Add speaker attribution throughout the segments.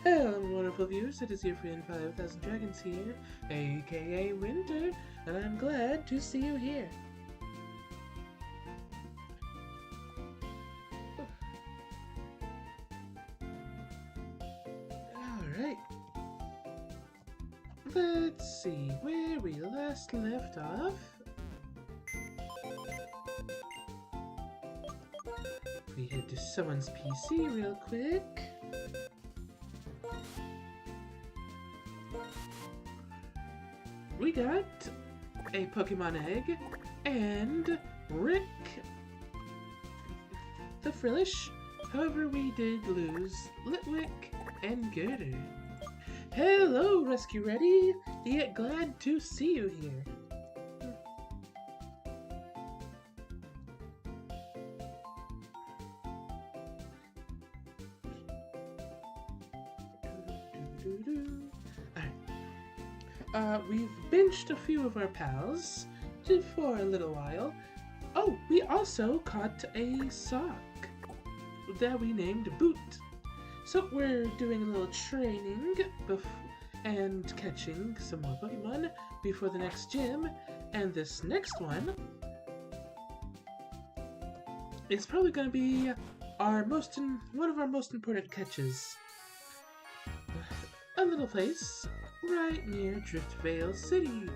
Speaker 1: Hello, wonderful viewers. It is your friend 5000 Dragons here, aka Winter, and I'm glad to see you here. Alright. Let's see where we last left off. We head to someone's PC real quick. We got a Pokemon egg and Rick the Frillish. However, we did lose Litwick and Girder. Hello, Rescue Ready! Yet glad to see you here. We've benched a few of our pals for a little while. Oh, we also caught a sock that we named Boot. So we're doing a little training and catching some more Pokemon before the next gym. And this next one is probably going to be one of our most important catches. A little place right near Driftvale City.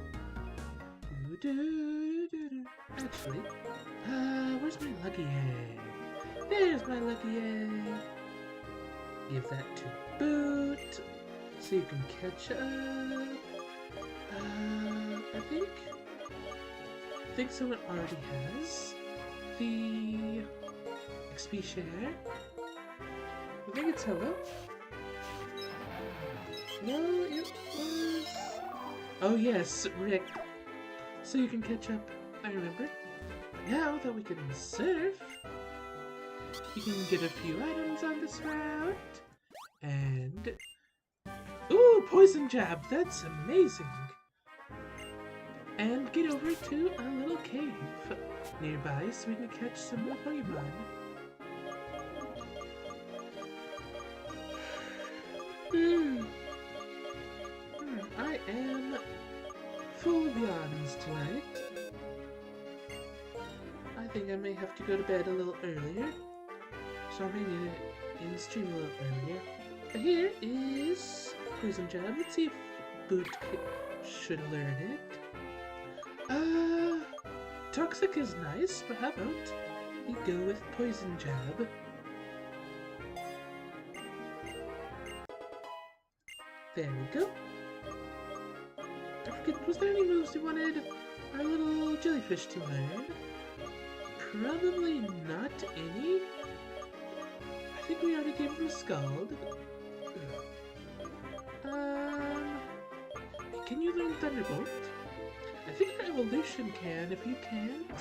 Speaker 1: Actually, where's my lucky egg? There's my lucky egg. Give that to Boot so you can catch up. I think someone already has the XP share. I think it's Hello. No, it was... Oh yes, Rick. So you can catch up, I remember. Now that we can surf, you can get a few items on this route. And... Ooh, Poison Jab! That's amazing! And get over to a little cave nearby so we can catch some more Pokemon. I am full of yawns tonight. I think I may have to go to bed a little earlier, so I may need to end the stream a little earlier. But here is Poison Jab. Let's see if Boot should learn it. Toxic is nice, but how about we go with Poison Jab? There we go. I forget, was there any moves you wanted our little jellyfish to learn? Probably not any. I think we already gave him Scald. Can you learn Thunderbolt? I think your evolution can, if you can't.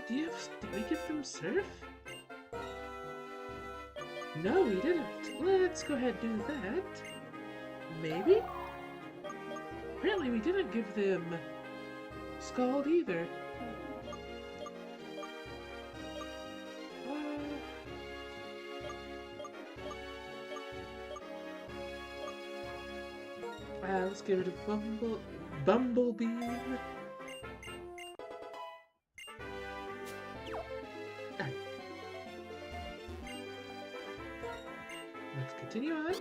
Speaker 1: Did we give them Surf? No, we didn't. Let's go ahead and do that. Maybe? Apparently we didn't give them Scald either. Let's give it a Bumblebee. Let's continue on.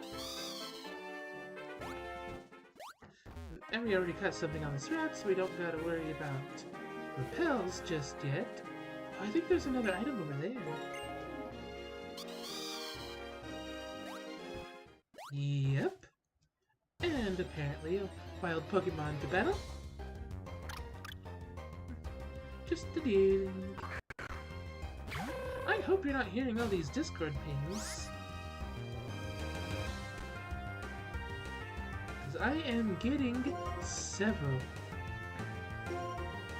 Speaker 1: And we already caught something on this route, so we don't gotta worry about repels just yet. Oh, I think there's another item over there. Yep. And apparently a wild Pokemon to battle. Just a dude. I hope you're not hearing all these Discord pings. Because I am getting several.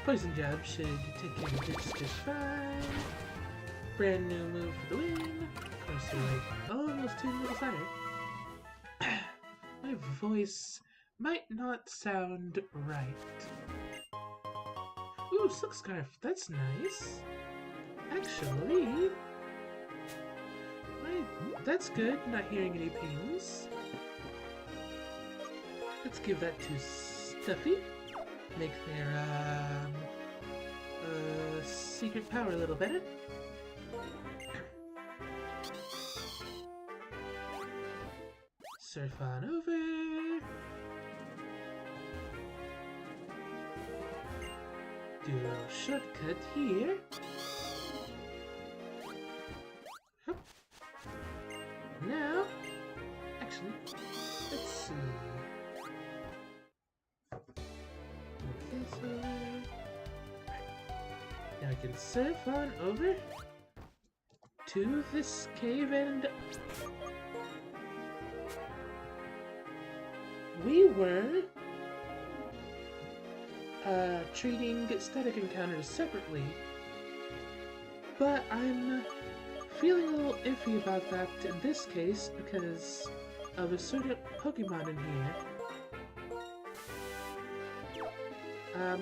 Speaker 1: Poison Jab should take care of this just fine. Brand new move for the win. Of course, we're like almost 2 levels higher. My voice might not sound right. Ooh, silk scarf. That's nice. Actually, that's good. Not hearing any pings. Let's give that to Stuffy. Make their secret power a little better. Surf on over. Do a little shortcut here. Hup. Now, actually, let's see. Move this over. Now I can surf on over to this cave, and we were treating static encounters separately, but I'm feeling a little iffy about that in this case because of a certain Pokemon in here.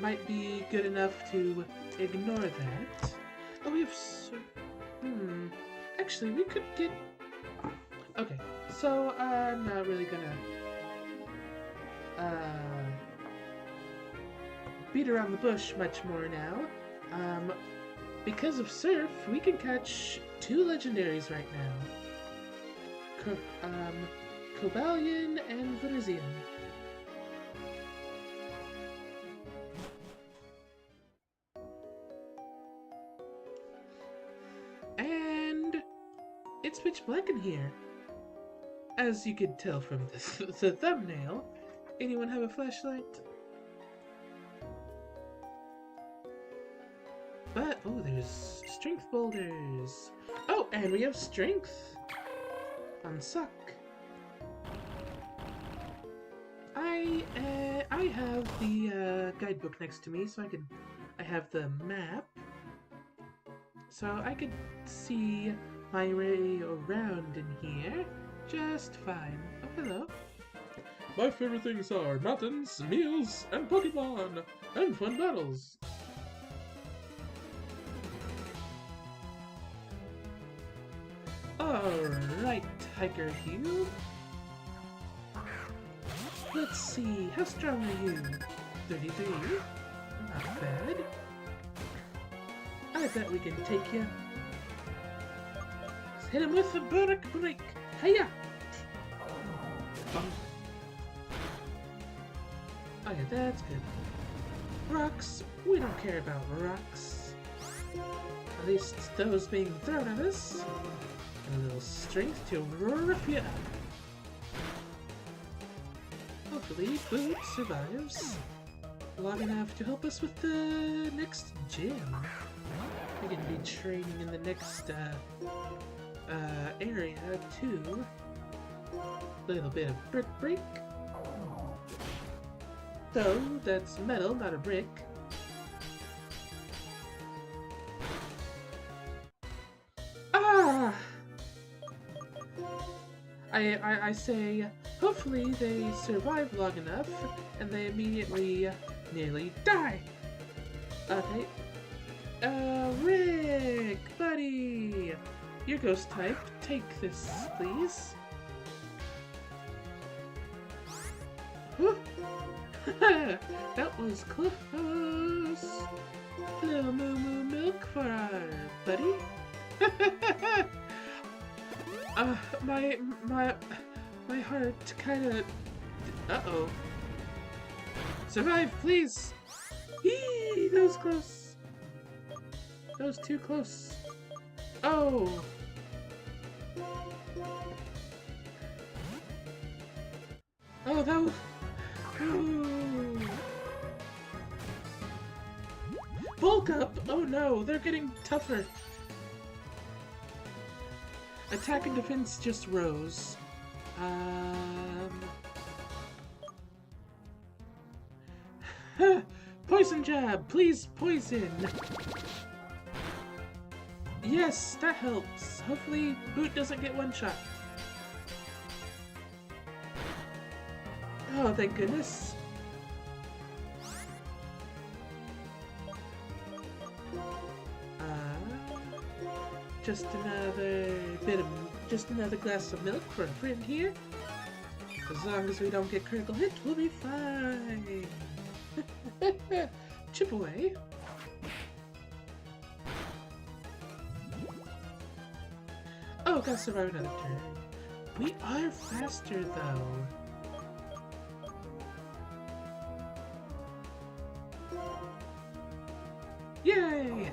Speaker 1: Might be good enough to ignore that. Oh, we have actually, we could get... Okay, so I'm not really gonna beat around the bush much more now. Because of Surf, we can catch 2 legendaries right now. Cobalion and Virizion. And it's pitch black in here. As you could tell from the thumbnail. Anyone have a flashlight? But, oh, there's strength boulders. Oh, and we have strength on Suck. I have the guidebook next to me, so I have the map. So I could see my way around in here just fine. Oh, hello. My favorite things are mountains, meals, and Pokemon, and fun battles. Alright, Hiker Hugh. Let's see, how strong are you? 33? Not bad. I bet we can take you. Let's hit him with the Burrock Break. Hiya! Okay, that's good. Rocks? We don't care about rocks. At least those being thrown at us. And a little strength to rough you up. Hopefully, Boot survives long enough to help us with the next gym. We can be training in the next area too. A little bit of brick break. Though that's metal, not a brick. Ah! I say, hopefully they survive long enough and they immediately nearly die. Okay. Rick, buddy! You're ghost type. Take this, please. Whew. That was close. Little moo moo milk for our buddy. My heart kind of. Uh-oh. Survive, please! Eee, that was close. That was too close. Oh! Oh, that was... Ooh. Bulk up! Oh no, they're getting tougher. Attack and defense just rose. Poison jab! Please, poison! Yes, that helps. Hopefully, Boot doesn't get one shot. Oh, thank goodness. Just another glass of milk for a friend here. As long as we don't get critical hit, we'll be fine. Chip away. Oh, gotta survive another turn. We are faster though. Yay!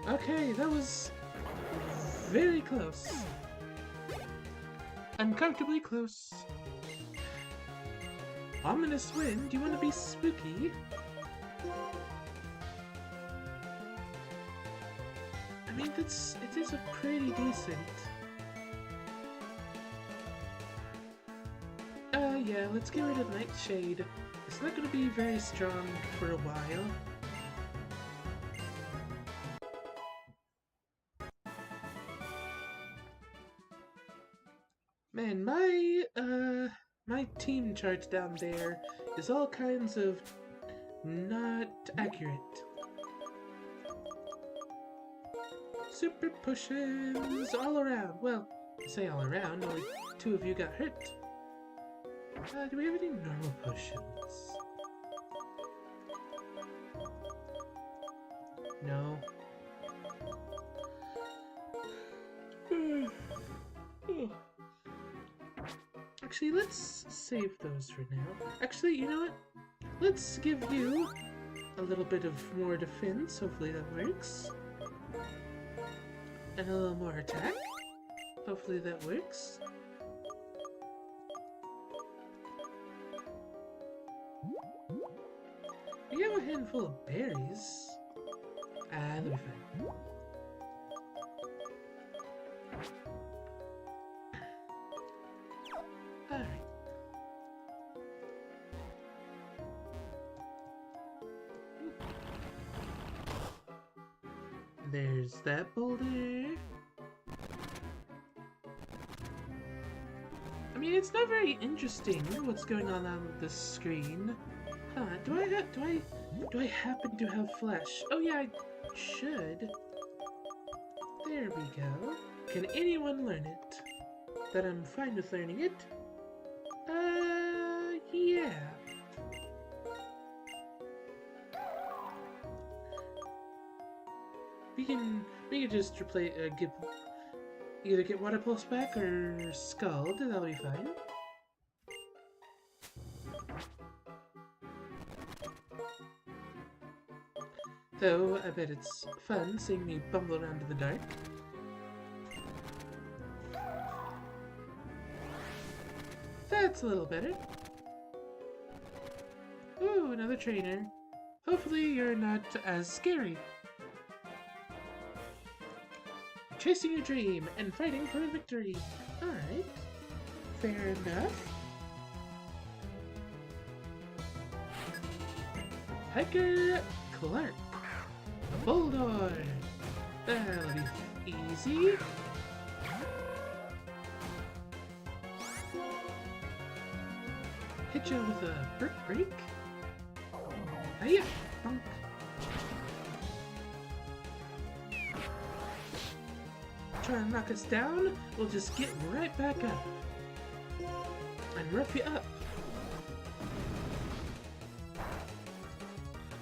Speaker 1: Okay, that was very close. Uncomfortably close. Ominous wind, do you want to be spooky? I mean, it is a pretty decent. Yeah, let's get rid of Nightshade. It's not going to be very strong for a while. Man, my team chart down there is all kinds of not accurate. Super potions all around. Well, I say all around, only 2 of you got hurt. Do we have any normal potions? No. Actually, let's save those for now. Actually, you know what? Let's give you a little bit of more defense. Hopefully that works. And a little more attack. Hopefully that works. We have a handful of berries. That'll be fine. Alright. There's that boulder. I mean, it's not very interesting what's going on the screen. Huh, do I happen to have flesh? Oh yeah, I should. There we go. Can anyone learn it? That I'm fine with learning it? Yeah. We can just replace, either get Water Pulse back or Scald, that'll be fine. Though, I bet it's fun seeing me bumble around in the dark. That's a little better. Ooh, another trainer. Hopefully you're not as scary. Chasing your dream and fighting for a victory. Alright. Fair enough. Hiker Clark. Bulldog. That'll be easy. Hit you with a brick break. Hiya! Bonk. Try to knock us down, we'll just get right back up. And rough you up.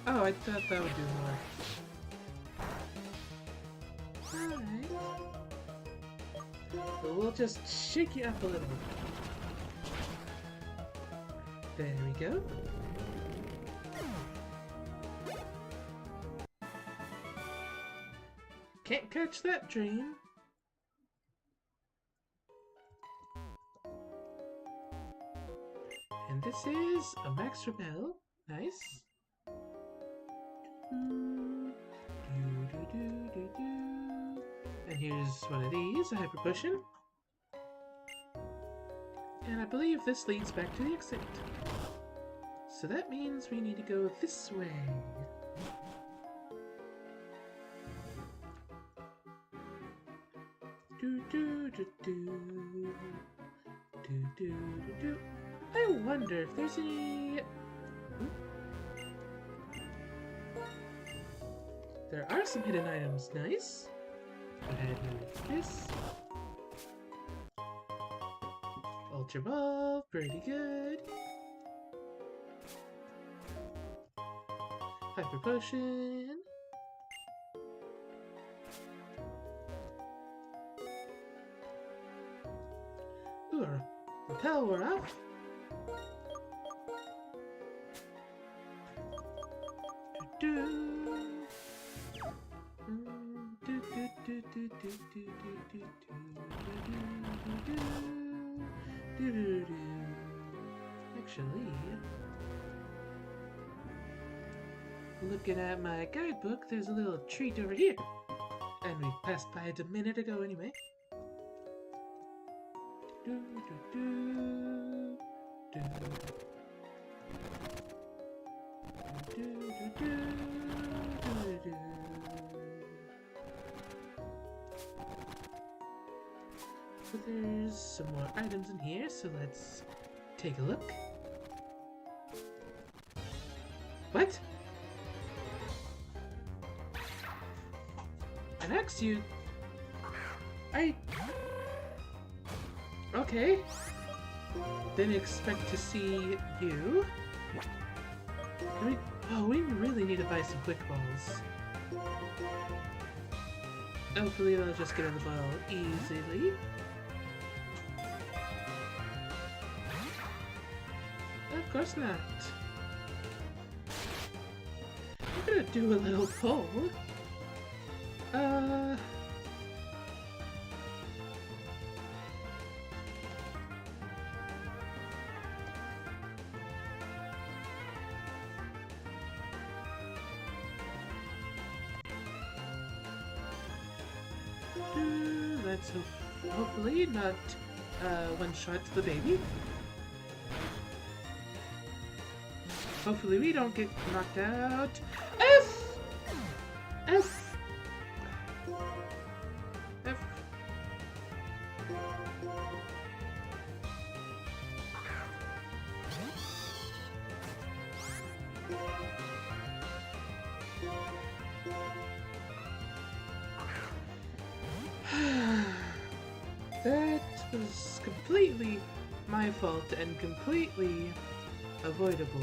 Speaker 1: Oh, I thought that would do more. Alright. So we'll just shake you up a little bit. There we go. Can't catch that dream. And this is a Max Rebel. Nice. And here's one of these, a Hyper Potion. And I believe this leads back to the exit. So that means we need to go this way. I wonder if there's any... There are some hidden items. Nice. Go ahead and this. Ultra Ball, pretty good. Hyper Potion. Ooh, our repel wore off. Actually, looking at my guidebook, there's a little treat over here. And we passed by it a minute ago anyway. So there's some more items in here, so let's take a look. What? An axe you... Okay. Didn't expect to see you. We really need to buy some quick balls. Hopefully they'll just get on the ball easily. Of course not. I'm gonna do a little poll. Let's hopefully not one-shot the baby. Hopefully we don't get knocked out. F! F! F! That was completely my fault and completely avoidable.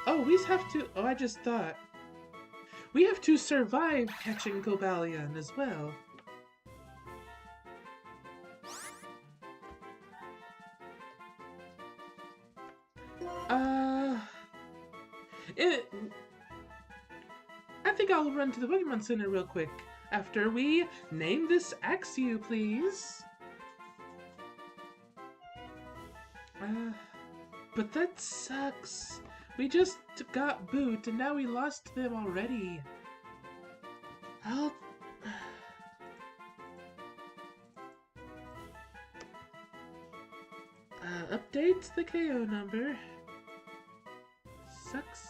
Speaker 1: Oh, we have to... Oh, I just thought. We have to survive catching Cobalion as well. I think I'll run to the Pokemon Center real quick after we name this Axew, please. But that sucks. We just got Boot and now we lost them already. Update the KO number. Sucks.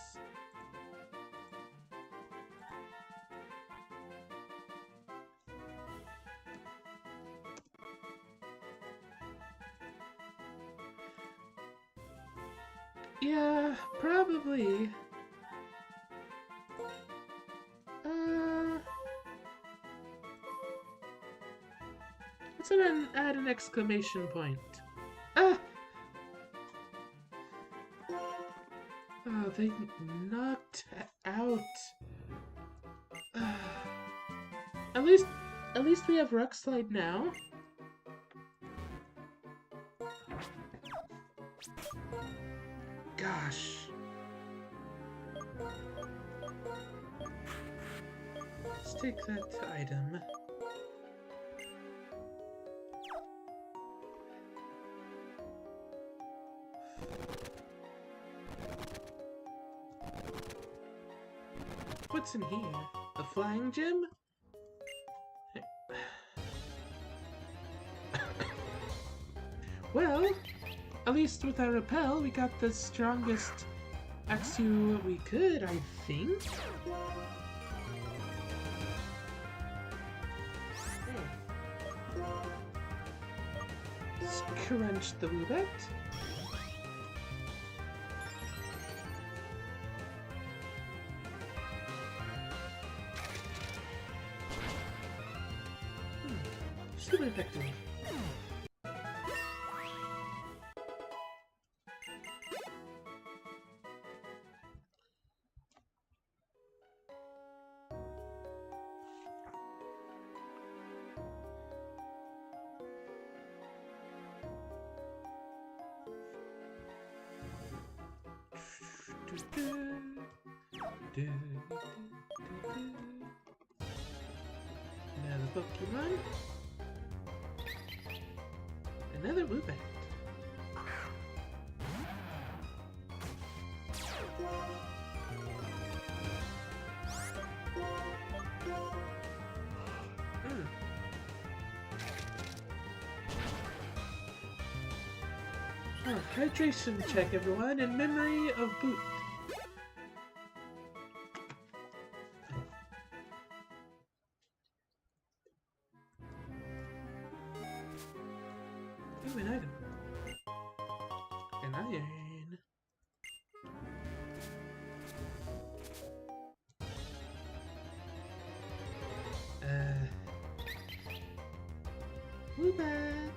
Speaker 1: Yeah, probably. Let's add an exclamation point. Ah! Oh, they knocked out. At least we have Rock Slide now. gosh. Let's take that item. What's in here? A flying gem? Well, at least with our repel, we got the strongest Axew we could, I think. Let's crunch the Woobat. Super effective. Another Pokemon. Another Woobat. Oh, hydration check, everyone, in memory of Boot. Ooh, an item. An iron. Woobat.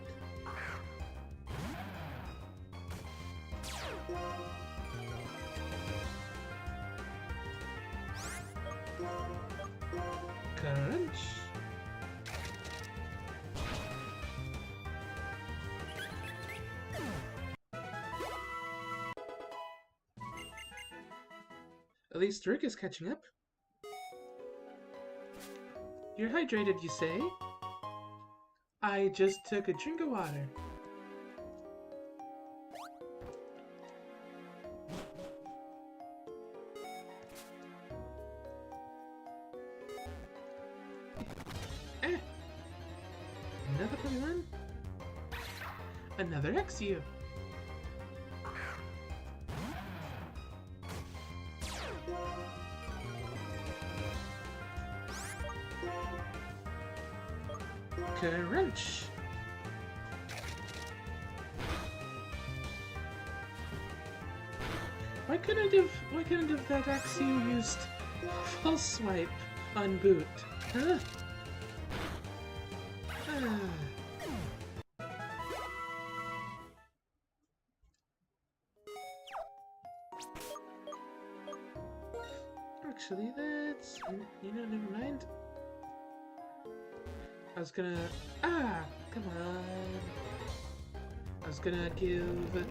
Speaker 1: Crunch. At least Rick is catching up. You're hydrated, you say? I just took a drink of water. Another Pokemon? Another Axew. Crunch. Why couldn't have that Axew used False Swipe on Boot? Huh? Actually, that's... you know, never mind. I was gonna... come on. I was gonna give...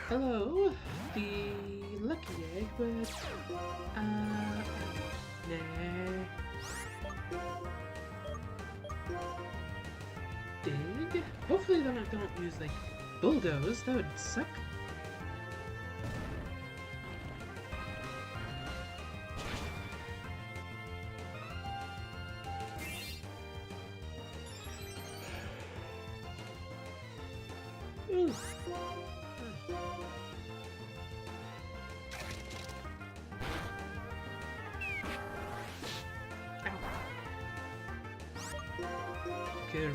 Speaker 1: hello, the lucky egg, but... nah. Dig? Hopefully they don't use, like, bulldoze. That would suck. Ooh.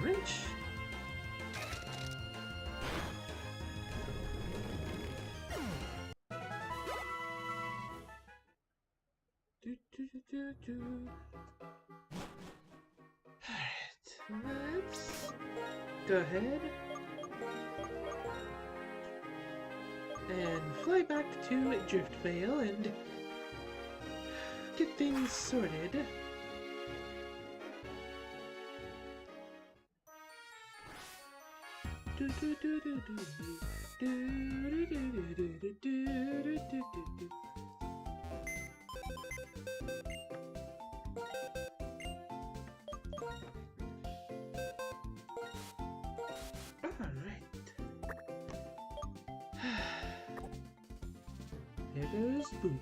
Speaker 1: Wrench. Alright, let's go ahead and fly back to Driftvale and get things sorted. There goes Boot.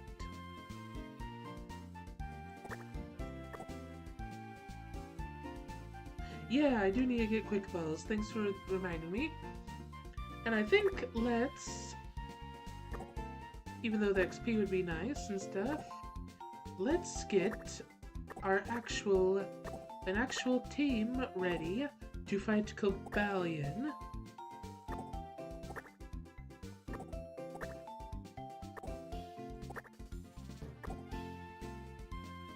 Speaker 1: Yeah, I do need to get quick balls. Thanks for reminding me. And I think let's, even though the XP would be nice and stuff, let's get our an actual team ready to fight Cobalion.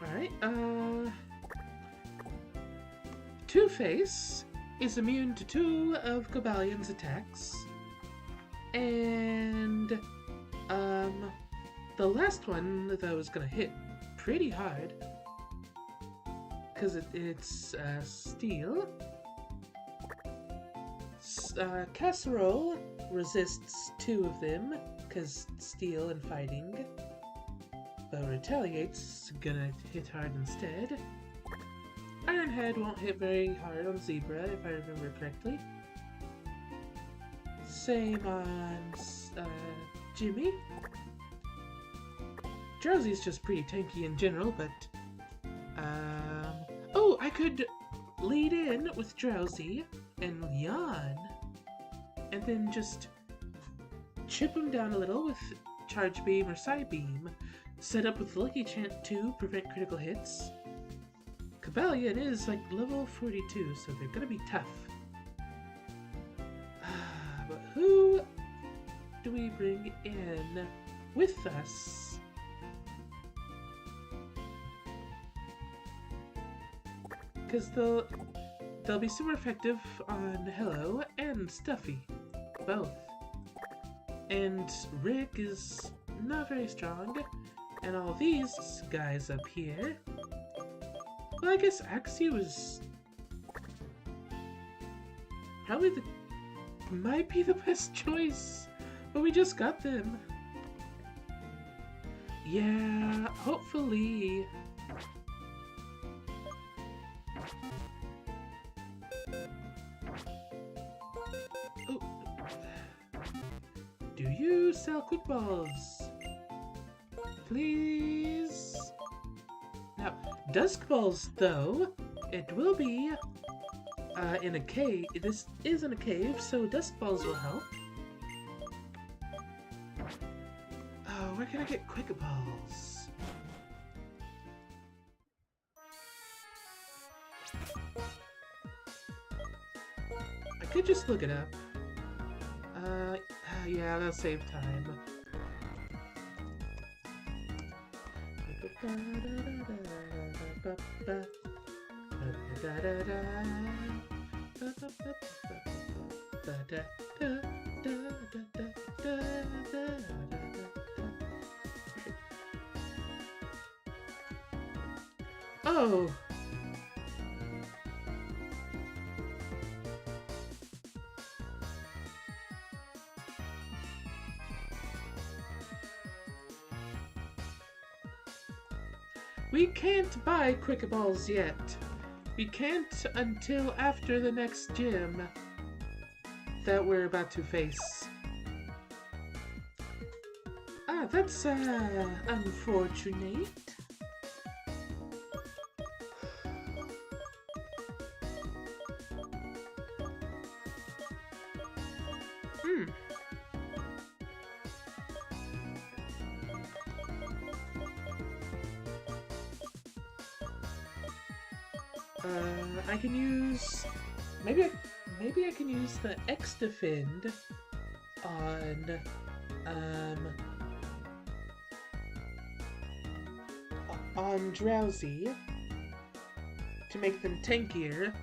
Speaker 1: Alright, Two-Face is immune to 2 of Cobalion's attacks. And, the last one that was gonna hit pretty hard, because it's, Steel. Casserole resists 2 of them, because Steel and Fighting. But Retaliate's gonna hit hard instead. Ironhead won't hit very hard on Zebra, if I remember correctly. Same on Jimmy. Drowsy's just pretty tanky in general, but oh, I could lead in with Drowsy and Leon, and then just chip him down a little with Charge Beam or Psy Beam. Set up with Lucky Chant to prevent critical hits. Cobalion is like level 42, so they're gonna be tough. But who do we bring in with us? Because they'll be super effective on Hello and Stuffy, both. And Rick is not very strong, and all these guys up here. Well, I guess Axie was probably might be the best choice, but we just got them. Yeah, hopefully. Oh. Do you sell quick balls? Please? Now, Dusk Balls, though, it will be in a cave. This is in a cave, so Dusk Balls will help. Oh, where can I get quick balls? I could just look it up. Yeah, that'll save time. Oh! We can't buy quick balls yet. We can't until after the next gym that we're about to face. Ah, that's unfortunate. I can use maybe I can use the X Defend on Drowsy to make them tankier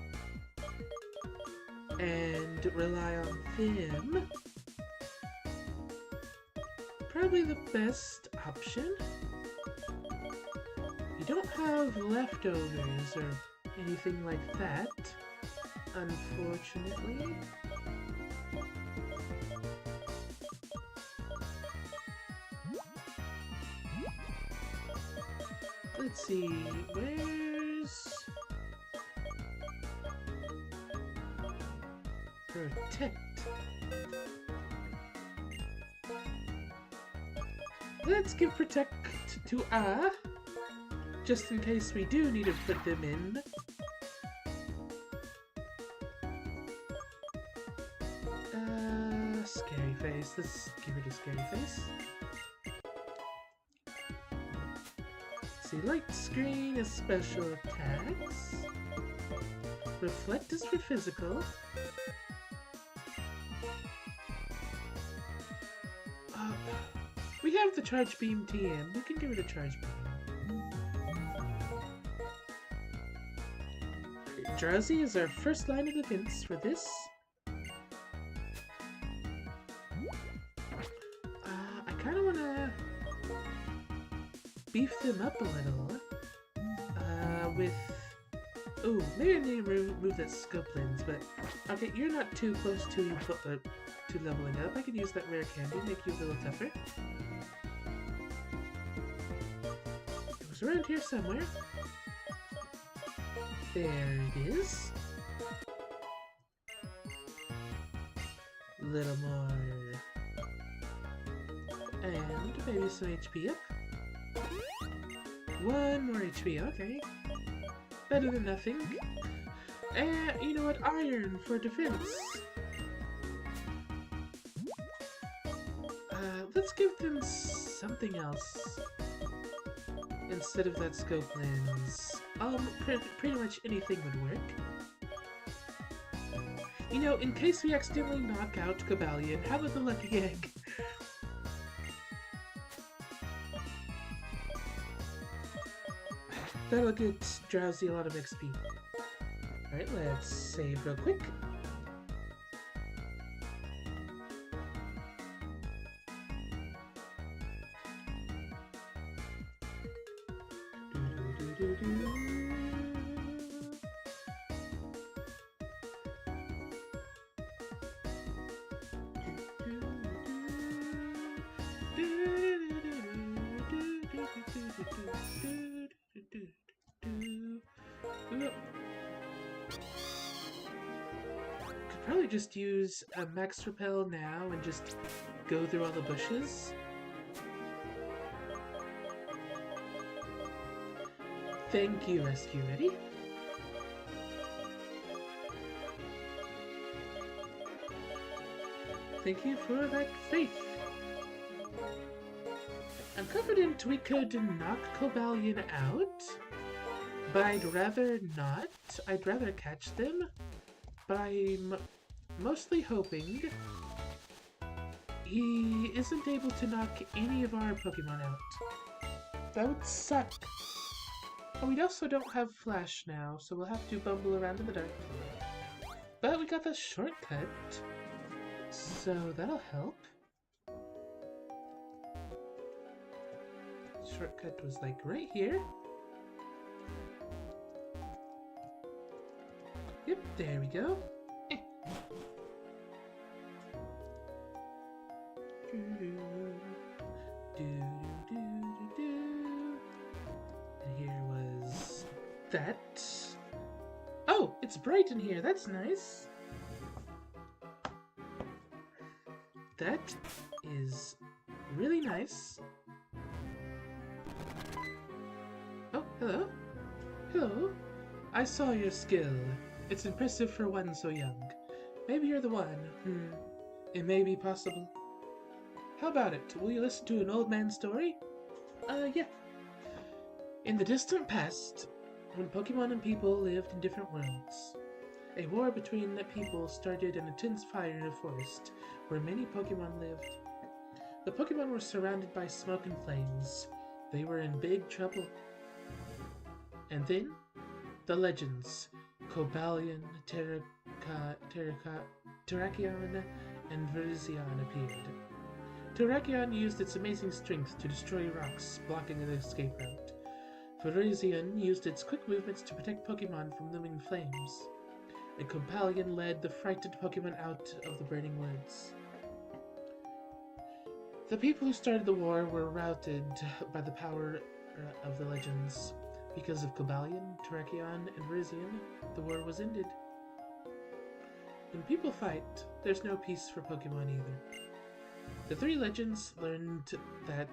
Speaker 1: and rely on them. Probably the best option. You don't have leftovers or anything like that, unfortunately. Let's see, where's... Protect. Let's give Protect to just in case we do need to put them in. Scary Face. Let's give rid of Scary Face. See, Light Screen is special attacks. Reflect is for physical. We have the Charge Beam TM. We can give it a Charge Beam. Drowsy is our first line of defense for this. I kind of want to beef them up a little. With... Oh, maybe I need to remove that scope lens, but... Okay, you're not too close to leveling up. I could use that rare candy, make you a little tougher. It was around here somewhere. There it is. A little more. And maybe some HP up. One more HP, okay. Better than nothing. And you know what? Iron for defense. Let's give them something else instead of that scope lens. Pretty much anything would work. You know, in case we accidentally knock out Cobalion, how about the lucky egg? That'll get Drowsy a lot of XP. Alright, let's save real quick. Could probably just use a Max Repel now and just go through all the bushes. Thank you, Rescue Ready. Thank you for that faith. I'm confident we could knock Cobalion out, but I'd rather not. I'd rather catch them, but I'm mostly hoping he isn't able to knock any of our Pokemon out. That would suck. Oh, we also don't have Flash now, so we'll have to bumble around in the dark. But we got the shortcut, so that'll help. Shortcut was like right here. Yep, there we go. And here was that. Oh, it's bright in here. That's nice. That is really nice. Oh, hello. Hello. I saw your skill. It's impressive for one so young. Maybe you're the one. It may be possible. How about it? Will you listen to an old man's story? Yeah. In the distant past, when Pokemon and people lived in different worlds, a war between the people started an intense fire in a forest where many Pokemon lived. The Pokemon were surrounded by smoke and flames. They were in big trouble. And then, the legends, Cobalion, Terrakion, and Virizion appeared. Terrakion used its amazing strength to destroy rocks, blocking the escape route. Virizion used its quick movements to protect Pokemon from looming flames. And Cobalion led the frightened Pokemon out of the burning woods. The people who started the war were routed by the power of the legends. Because of Cobalion, Terrakion, and Virizion, the war was ended. When people fight, there's no peace for Pokemon either. The three legends learned that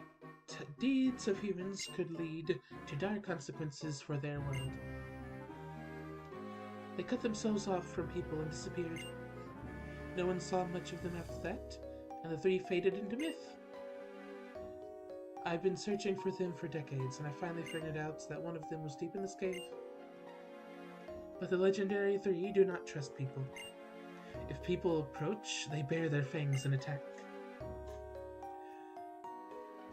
Speaker 1: deeds of humans could lead to dire consequences for their world. They cut themselves off from people and disappeared. No one saw much of them after that, and the three faded into myth. I've been searching for them for decades, and I finally figured out that one of them was deep in this cave. But the legendary three do not trust people. If people approach, they bare their fangs and attack.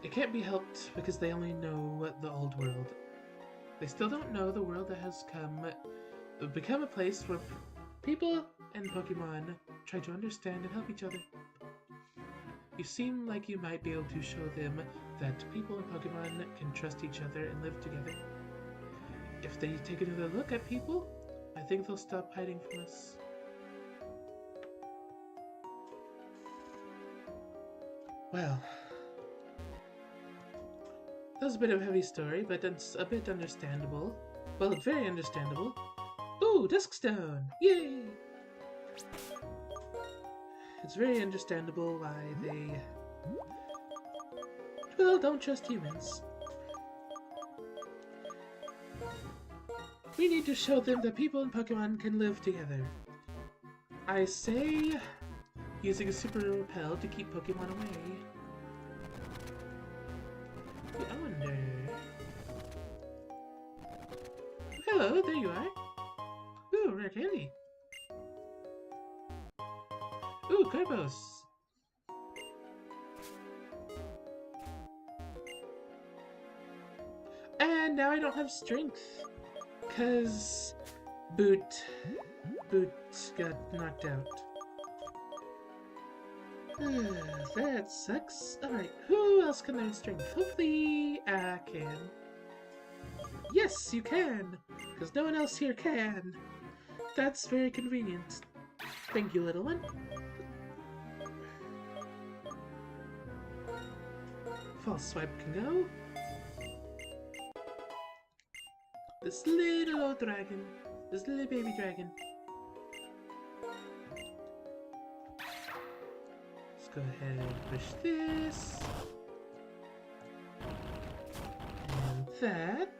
Speaker 1: It can't be helped because they only know the old world. They still don't know the world that has become a place where people and Pokemon try to understand and help each other. You seem like you might be able to show them that people and Pokemon can trust each other and live together. If they take another look at people, I think they'll stop hiding from us. Well, that was a bit of a heavy story, but it's a bit understandable. Well, very understandable. Ooh, Duskstone! Yay! It's very understandable why they, well, don't trust humans. We need to show them that people and Pokemon can live together. I say, using a super repel to keep Pokemon away. I wonder... Hello, there you are. Ooh, rare candy. Ooh, Carbos! And now I don't have strength. Cause... Boot got knocked out. That sucks. Alright, who else can learn strength? Hopefully I can. Yes, you can! Because no one else here can. That's very convenient. Thank you, little one. False swipe can go. This little old dragon. This little baby dragon. Let's go ahead and push this. And that.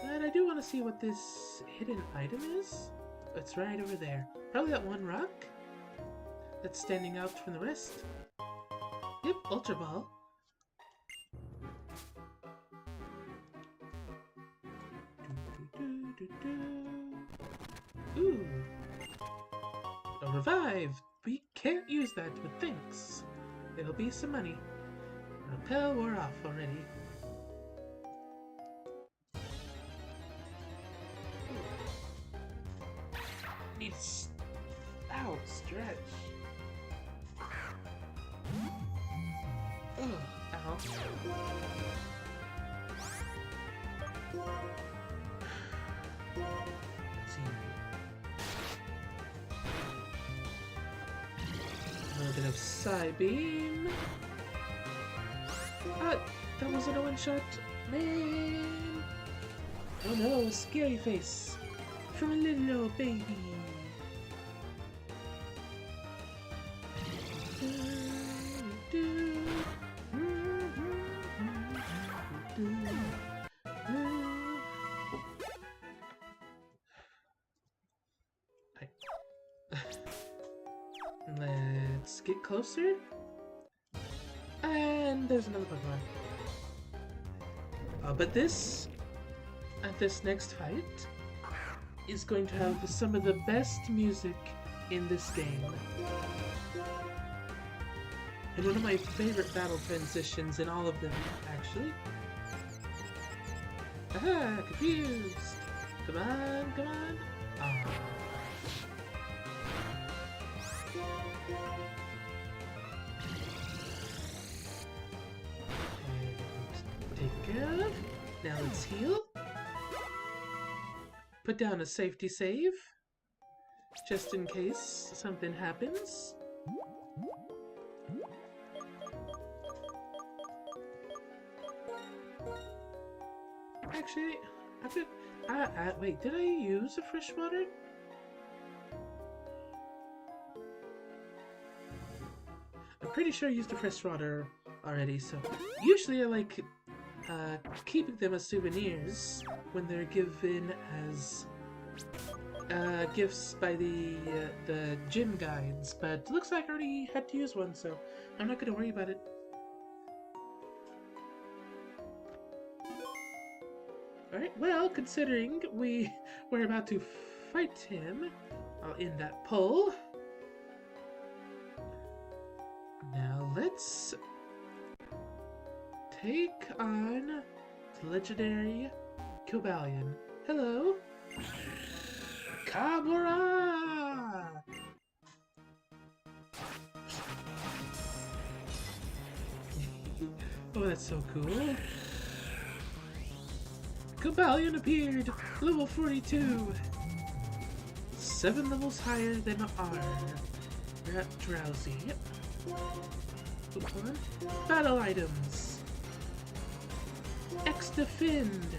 Speaker 1: And I do want to see what this hidden item is. It's right over there. Probably that one rock that's standing out from the rest. Yep, Ultra Ball. Ooh. A revive! We can't use that, but thanks. It'll be some money. Repel wore off already. Needs... Ow, stretch. Oh, ow. Let's see. A little bit of Psybeam. Ah, that wasn't a one-shot. Man! Oh no, a scary face. From a little old baby. Let's get closer. And there's another Pokemon. But this, at this next fight, is going to have some of the best music in this game. And one of my favorite battle transitions in all of them, actually. Aha! Confused! Come on, come on! Ah. And take care of. Now let's heal. Put down a safety save, just in case something happens. Actually, wait, did I use a freshwater? I'm pretty sure I used a freshwater already, so usually I like keeping them as souvenirs when they're given as gifts by the gym guides, but it looks like I already had to use one, so I'm not gonna worry about it. Alright, well, considering we're about to fight him, I'll end that poll. Now let's take on the legendary Cobalion. Hello! Kabura! Oh, that's so cool. Cobalion appeared! Level 42! 7 levels higher than R. Not drowsy. Yep. Battle items. X defend.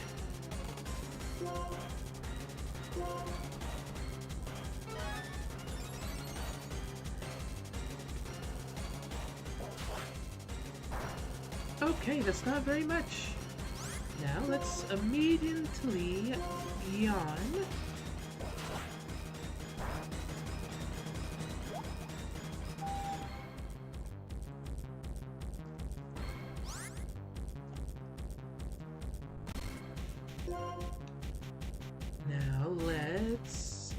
Speaker 1: Okay, that's not very much. Now let's immediately yawn. Now let's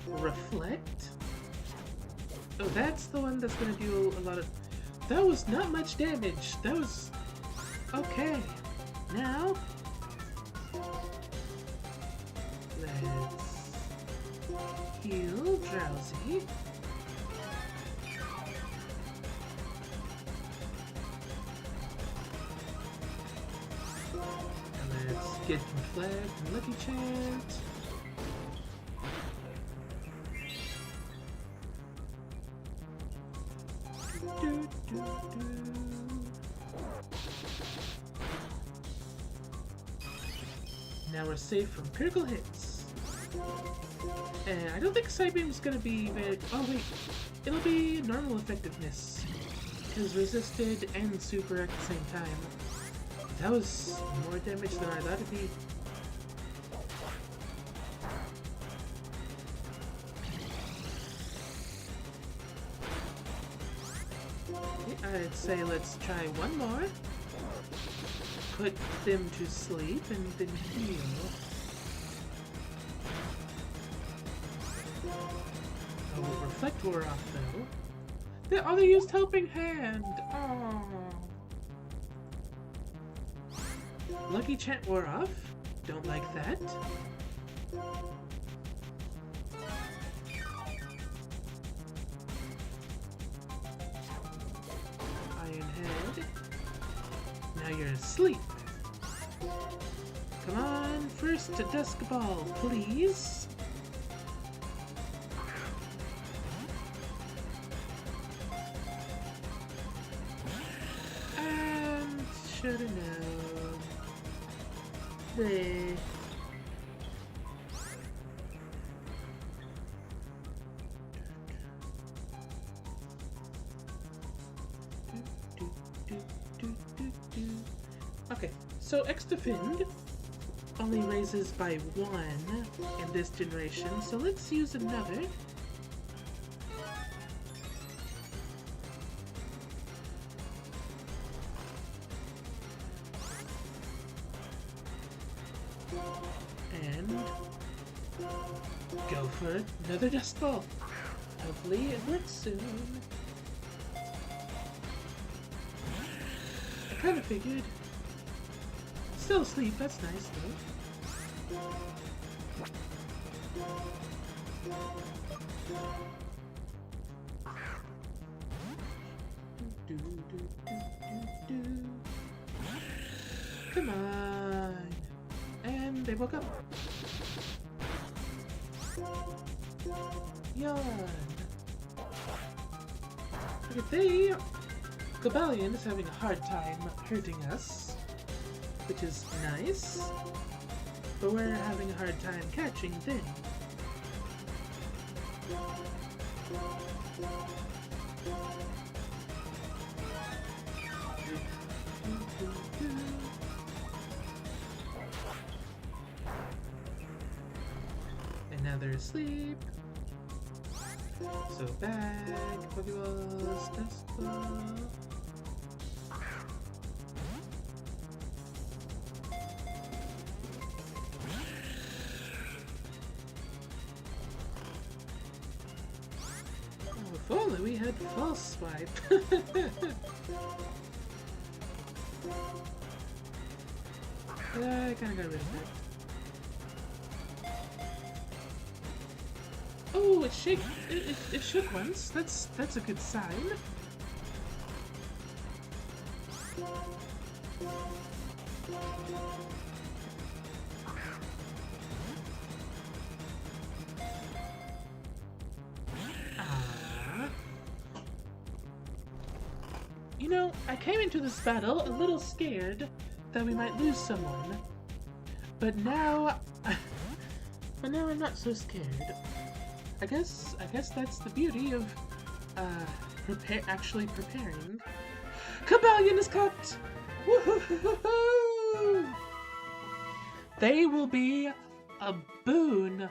Speaker 1: reflect. Oh, that's the one that's gonna do a lot of... That was not much damage. That was... Okay. Now... Let's... heal Drowsy. And let's get Flag and Lucky Chant. Now we're safe from critical hits. And I don't think Psybeam is gonna be very... Oh wait, it'll be normal effectiveness. Because resisted and super at the same time. That was more damage than I thought it'd be. I'd say let's try one more. Put them to sleep and then heal. Oh, Reflect wore off though. They used Helping Hand! Oh. Lucky Chant wore off. Don't like that. Head. Now you're asleep. Come on, first to Dusk Ball, please. And should've known. There. Okay, so X Defend only raises by 1 in this generation, so let's use another. And go for another Dust Ball. Hopefully it works soon. I kind of figured. Still asleep, that's nice though. Come on. And they woke up. Yawn. Okay, Cobalion is having a hard time hurting us. which is nice. But we're having a hard time catching things. And now they're asleep. So bag, Pokeballs, test ball. Oh, if only we had false swipe. I kinda got rid of that. Oh, it shook once. That's a good sign. You know, I came into this battle a little scared that we might lose someone, but now I'm not so scared. I guess that's the beauty of actually preparing. Cobalion is caught! Woohoo! They will be a boon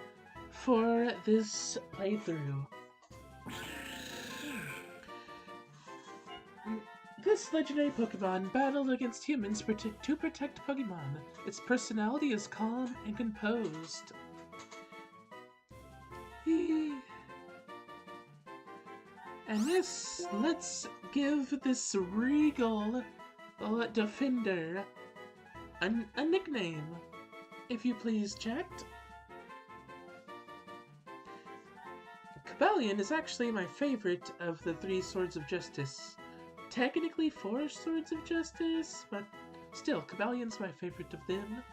Speaker 1: for this playthrough. This legendary Pokemon battled against humans to protect Pokemon. Its personality is calm and composed. And yes, let's give this regal defender a nickname. If you please, chat. Cobalion is actually my favorite of the 3 Swords of Justice. Technically 4 Swords of Justice, but still, Cobalion's my favorite of them.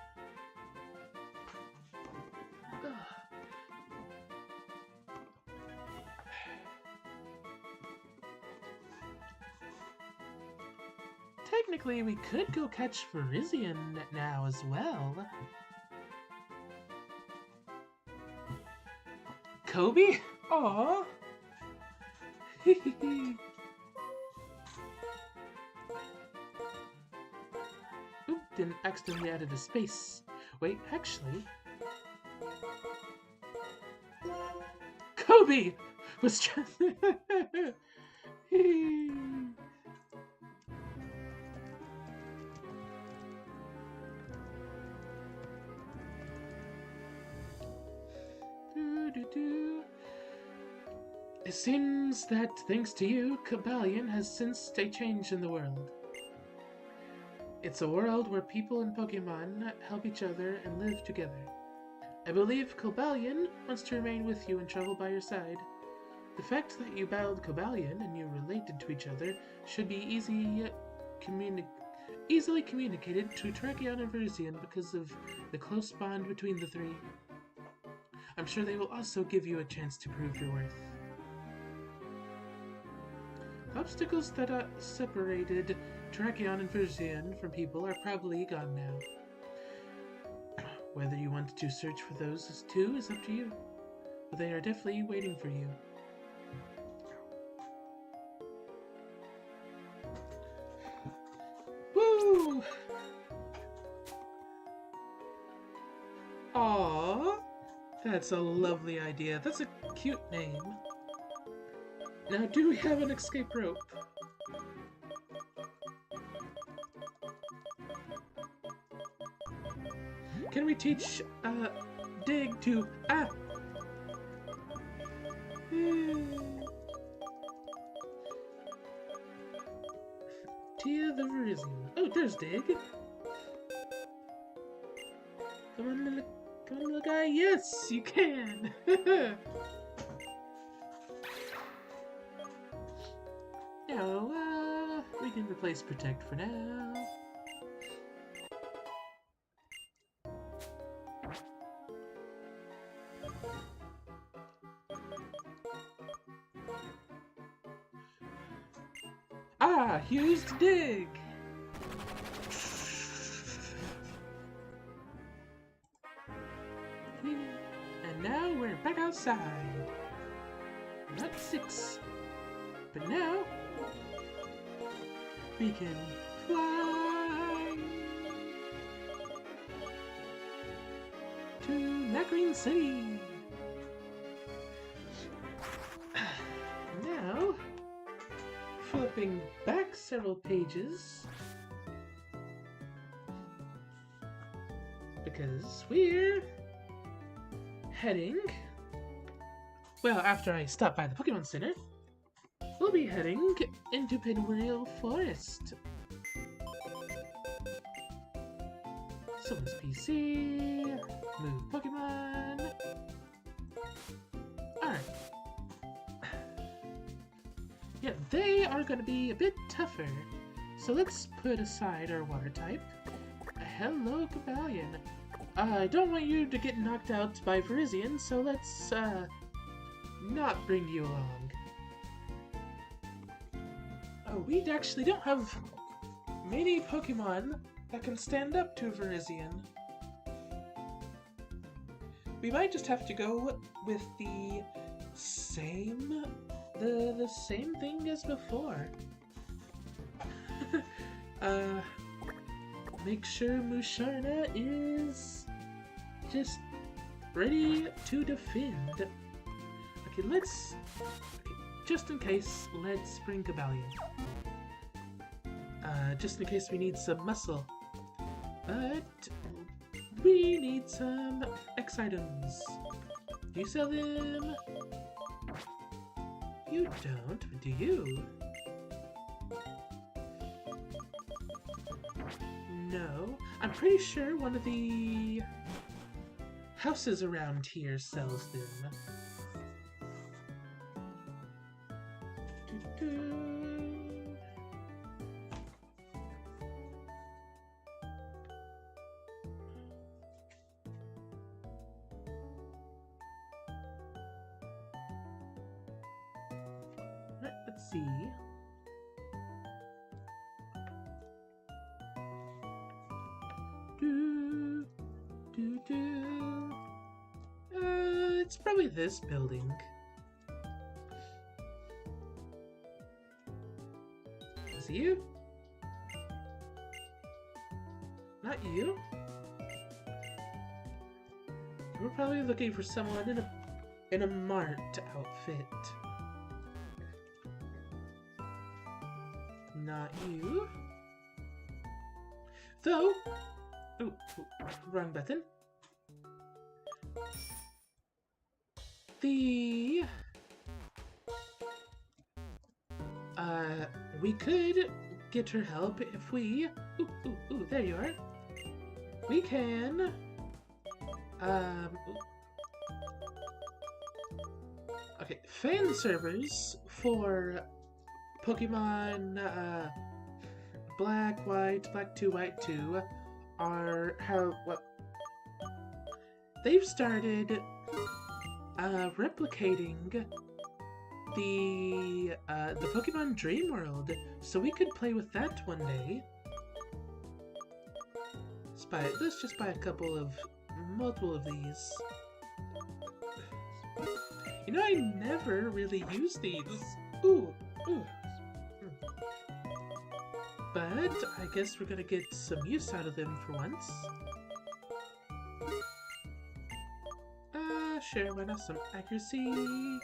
Speaker 1: Technically, we could go catch Virizion now as well. Kobe? Aww! Oop, didn't accidentally added a space. Wait, actually... Kobe! Was just... It seems that, thanks to you, Cobalion has sensed a change in the world. It's a world where people and Pokemon help each other and live together. I believe Cobalion wants to remain with you and travel by your side. The fact that you battled Cobalion and you related to each other should be easily communicated to Terrakion and Virizion because of the close bond between the 3. I'm sure they will also give you a chance to prove your worth. Obstacles that separated Terrakion and Virizion from people are probably gone now. Whether you want to search for those too is up to you, but they are definitely waiting for you. Woo! Aww! That's a lovely idea. That's a cute name. Now, do we have an escape rope? Can we teach, Dig to, Tia the Virizion. Oh, there's Dig. Come on, little guy. Yes, you can. Now, we can replace Protect for now. Used Dig! now we're back outside. Not 6. But now we can fly to Macarene City. Now, flipping back several pages, because we're heading, well, after I stop by the Pokemon Center, we'll be heading into Pinwheel Forest. Someone's PC, move Pokemon. Alright. Yeah, they are going to be a bit tougher. So let's put aside our water type. Hello, Cobalion. I don't want you to get knocked out by Virizion, so let's, not bring you along. Oh, we actually don't have many Pokemon that can stand up to Virizion. We might just have to go with the same thing as before. Make sure Musharna is just ready to defend. Okay, let's... just in case, let's bring Cobalion. Just in case we need some muscle. But we need some X items. Do you sell them? You don't, do you? No. I'm pretty sure one of the houses around here sells them. Let's see. It's probably this building. Is it you? Not you? We're probably looking for someone in a mart outfit. Not you. Though... Ooh, wrong button. We could get her help if we... Ooh, there you are. We can... Okay, fan servers for Pokemon, Black, White, Black 2, White 2 are how... Well, they've started replicating the Pokemon Dream World, so we could play with that one day. Let's just buy multiple of these. You know, I never really use these. Ooh. But I guess we're gonna get some use out of them for once. Sure, why not some accuracy?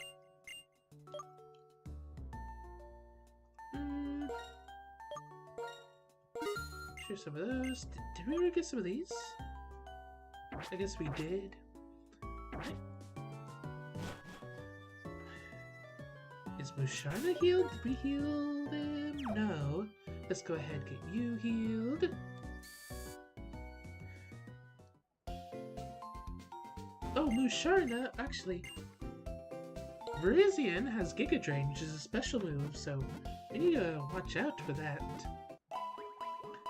Speaker 1: Sure, some of those. Did we ever get some of these? I guess we did. Right. Is Musharna healed? Did we heal them? No. Let's go ahead and get you healed. Oh, Musharna, actually. Virizion has Giga Drain, which is a special move, so we need to watch out for that.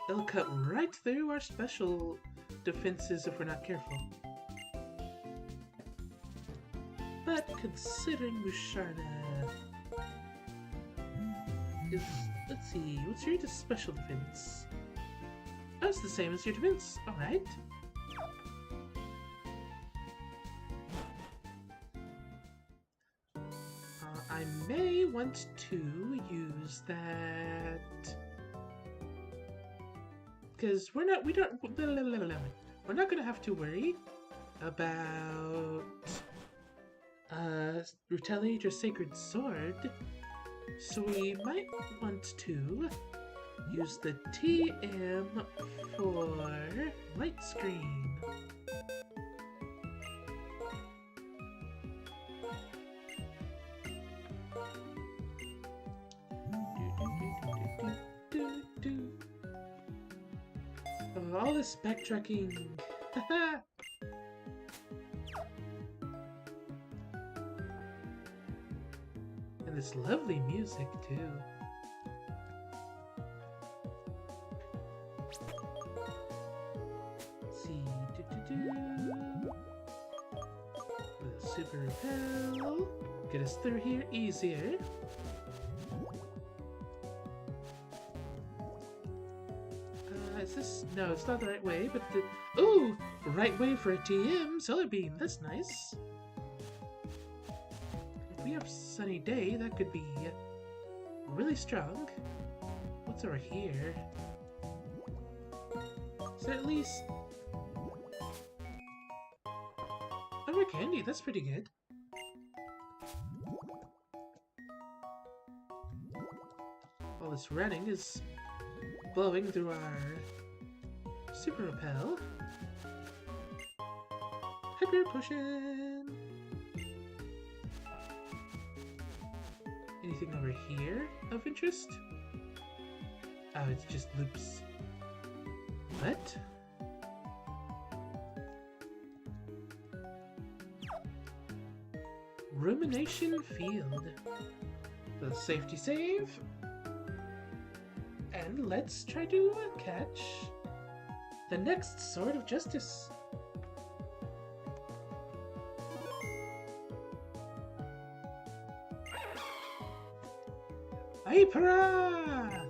Speaker 1: It'll cut right through our special defenses if we're not careful. But considering Musharna is... Let's see, what's your special defense? Oh, it's the same as your defense. Alright. I may want to use that because we're not gonna have to worry about retaliate or sacred sword, so we might want to use the TM for light screen. Oh, all this backtracking. And this lovely music too. Let's see. The super repel. Get us through here easier. Is this? No, it's not the right way, but the... Ooh! Right way for a TM! Solar beam, that's nice. If we have sunny day, that could be really strong. What's over here? Is there at least... Oh, more candy, that's pretty good. All this running is blowing through our super repel. Hyper potion. Anything over here of interest? Oh, it's just loops. What? Rumination field. The safety save. And let's try to catch the next Sword of Justice. Hypera!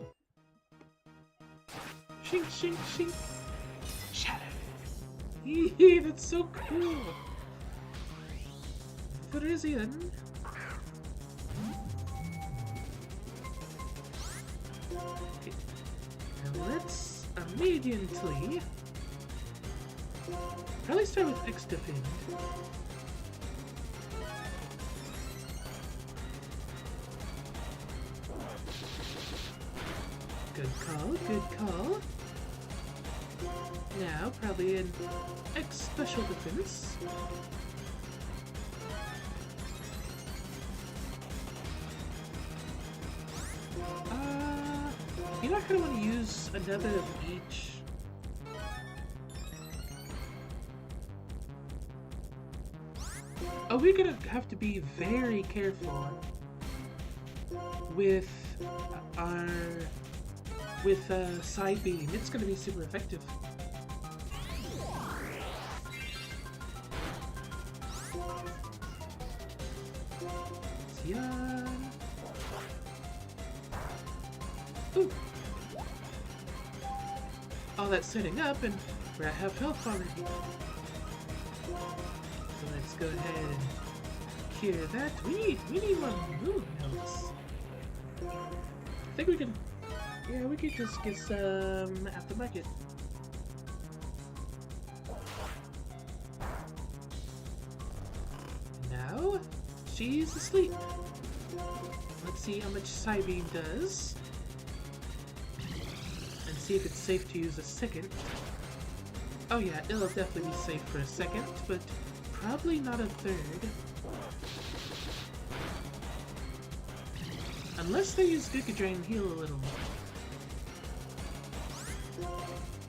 Speaker 1: Shink, shink, shink. Shadow. Hee, that's so cool. Frisian. Let's immediately probably start with X-Defend. Good call, good call. Now, probably an X Special Defense. You're not gonna want to use another of each. Oh, we're gonna have to be very careful with our side beam. It's gonna be super effective. Yeah. Ooh. All that setting up, and we're at half health already. So let's go ahead and cure that. We need one moon notes. I think we can. Yeah, we could just get some at the market. Now she's asleep. Let's see how much Psybeam does. And see if it's safe to use a second. Oh yeah, it'll definitely be safe for a second, but probably not a third. Unless they use Giga Drain and heal a little.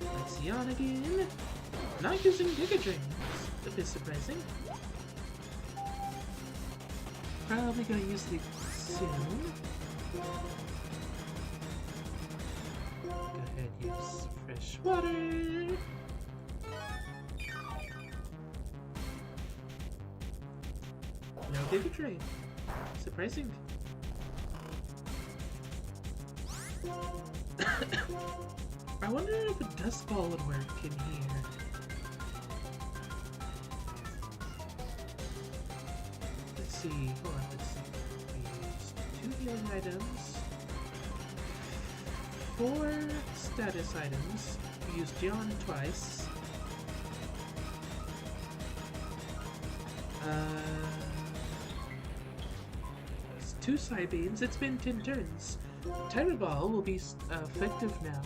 Speaker 1: Let's yawn again. Not using Giga Drain. A bit surprising. Probably gonna use it soon. Go ahead, use fresh water. No Giga Drain. Surprising. I wonder if a dust ball would work in here. Let's see. Hold on, let's see. healing items, 4 status items. We used John twice. It's 2 side beams. It's been 10 turns. Terror Ball will be effective now.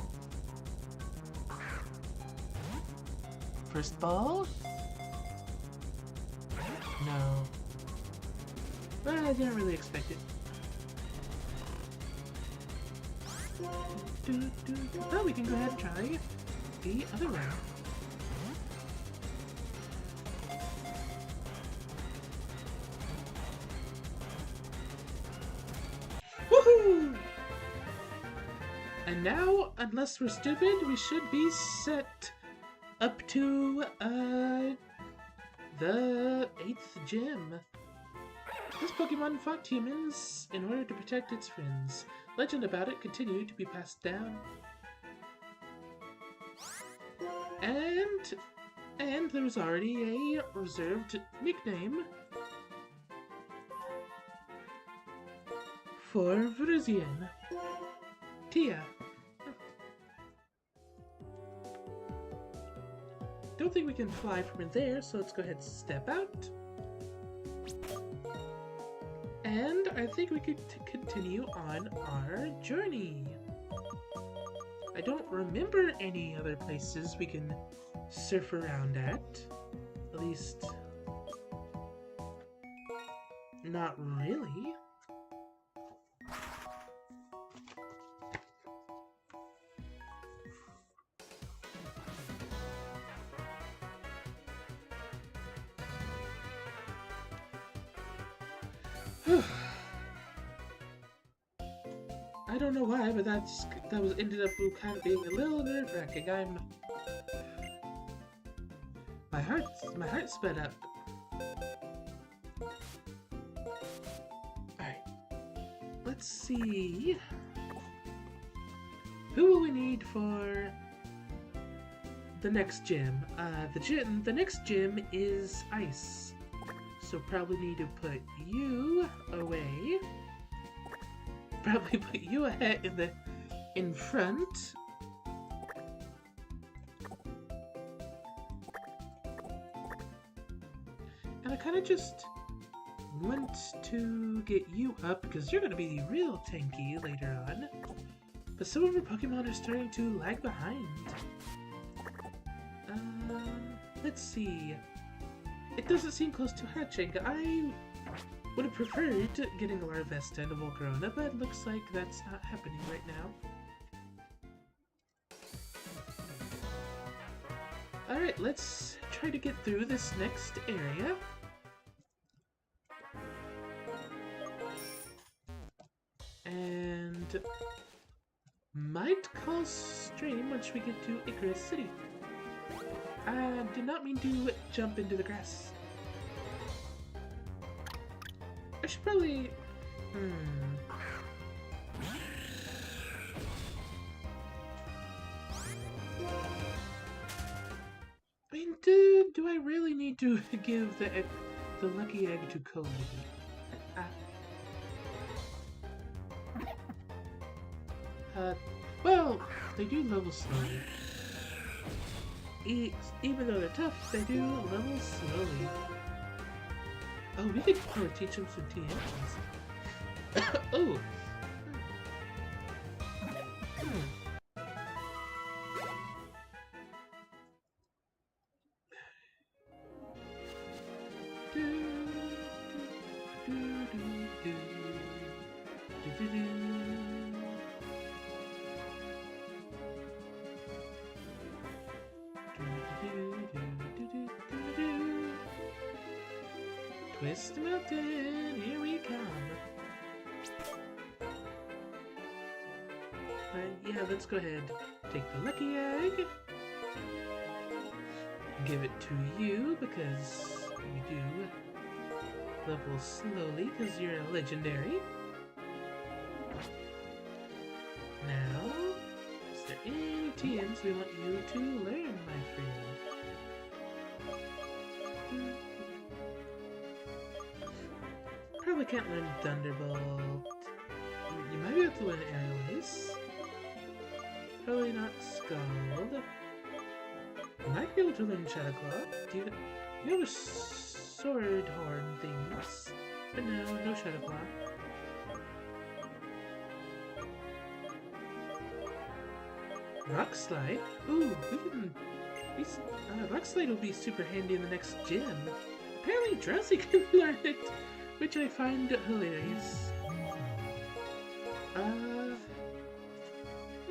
Speaker 1: First ball? No. Well, I didn't really expect it. Oh, we can go ahead and try the other one. Woohoo! And now, unless we're stupid, we should be set up to, the 8th gym. This Pokemon fought humans in order to protect its friends. Legend about it continued to be passed down. And there was already a reserved nickname for Virizion. Tia. Don't think we can fly from in there, so let's go ahead and step out. And I think we could continue on our journey. I don't remember any other places we can surf around at. At least, not really. I don't know why, but that ended up kind of being a little nerve-wracking. My heart sped up. Alright. Let's see. Who will we need for the next gym? The next gym is Ice. So probably need to put you away. Probably put you ahead in front. And I kind of just want to get you up because you're going to be real tanky later on. But some of our Pokemon are starting to lag behind. Let's see. It doesn't seem close to hatching. I would have preferred getting a Larvesta and a Volcarona, but it looks like that's not happening right now. Alright, let's try to get through this next area. And might call stream once we get to Icarus City. I did not mean to jump into the grass. I should probably... I mean, do I really need to give the lucky egg to Cody? Well, they do level slowly. Even though they're tough, they do level slowly. Oh, we could probably teach them some TMs. Oh! Twist Mountain, here we come. Yeah, let's go ahead. Take the lucky egg. Give it to you because you do level slowly because you're a legendary. Now, is there any TMs we want you to learn, my friend? Probably can't learn Thunderbolt. Maybe I have to learn Airways. Probably not Scald. Might be able to learn Shadow Claw. Do you have a sword horn things? But no Shadow Claw. Rock Slide? Ooh, we can... Rock Slide will be super handy in the next gym. Apparently Drowsy can learn it, which I find hilarious.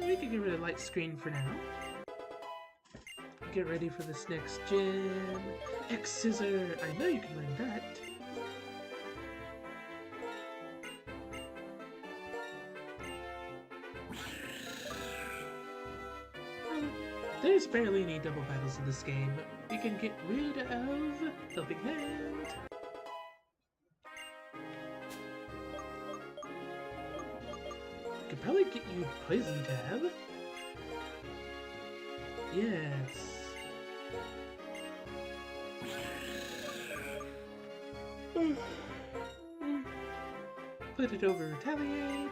Speaker 1: We can get rid of Light Screen for now. Get ready for this next gym. X-Scissor! I know you can learn that. There's barely any double battles in this game. We can get rid of Helping Hand. Could probably get you Poison Tab. Yes. Put it over Retaliate.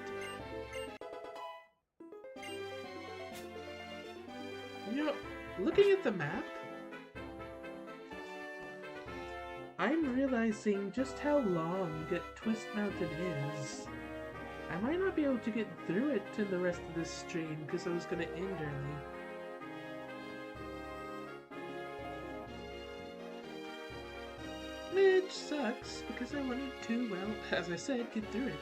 Speaker 1: You know, looking at the map, I'm realizing just how long Twist Mountain is. I might not be able to get through it in the rest of this stream because I was going to end early. Which sucks because I wanted to, well, as I said, get through it.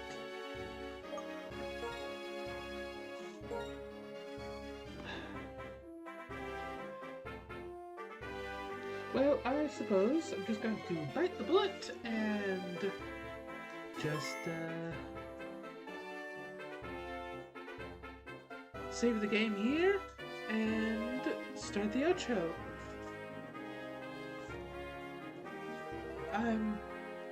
Speaker 1: Well, I suppose I'm just going to bite the bullet and just, save the game here and start the outro.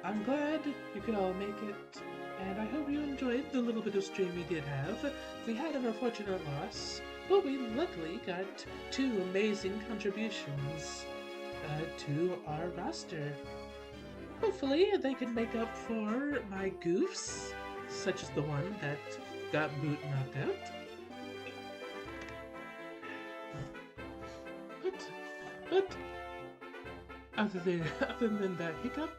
Speaker 1: I'm glad you could all make it, and I hope you enjoyed the little bit of stream we did have. We had an unfortunate loss, but we luckily got 2 amazing contributions to our roster. Hopefully they can make up for my goofs, such as the one that got Boot knocked out. But other than that hiccup,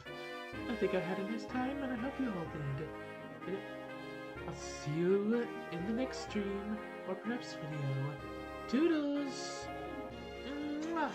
Speaker 1: I think I had a nice time, and I hope you all did. I'll see you in the next stream, or perhaps video. Toodles! Mwah.